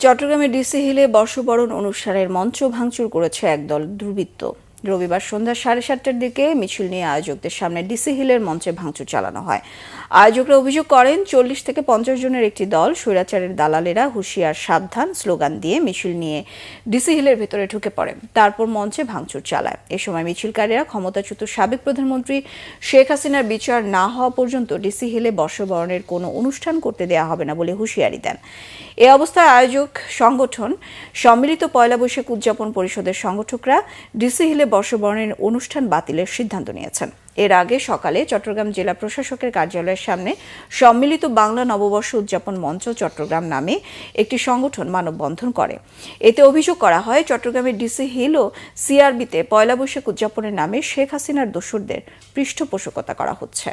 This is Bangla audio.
চট্টগ্রামের ডিসি হিলে বর্ষবরণ অনুষ্ঠানের মঞ্চ ভাঙচুর করেছে একদল দুর্বৃত্ত। রবিবার সন্ধ্যা 7:30টার দিকে মিছিল নিয়ে আয়োজকদের সামনে ডিসি হিলের মঞ্চে ভাঙচুর চালানো হয়। আয়োজকরা অভিযোগ করেন 40 থেকে 50 জনের একটি দল স্বৈরাচারের দালালেরা হুঁশিয়ার সাবধান স্লোগান দিয়ে মিছিল নিয়ে ডিসি হিলের ভেতরে ঢুকে পড়ে, তারপর মঞ্চে ভাঙচুর চালায়। এ সময় মিছিলকারীরা ক্ষমতাচ্যুত সাবেক প্রধানমন্ত্রী শেখ হাসিনার বিচার না হওয়া পর্যন্ত ডিসি হিলে বর্ষবরণের কোনো অনুষ্ঠান করতে দেওয়া হবে না বলে হুঁশিয়ারি দেন। এ অবস্থায় আয়োজক সংগঠন সম্মিলিত পয়লা বৈশাখ উদযাপন পরিষদের সংগঠকরা ডিসি হিলে বর্ষবরণের অনুষ্ঠান বাতিলের সিদ্ধান্ত নিয়েছেন। এর আগে সকালে চট্টগ্রাম জেলা প্রশাসকের কার্যালয়ের সামনে সম্মিলিত বাংলা নববর্ষ উদযাপন মঞ্চ চট্টগ্রাম নামে একটি সংগঠন মানববন্ধন করে। এতে অভিযোগ করা হয় চট্টগ্রামের ডিসি হিল ও সিআরবিতে পয়লা বৈশাখ উদযাপনের নামে শেখ হাসিনার দোসরদের পৃষ্ঠপোষকতা করা হচ্ছে।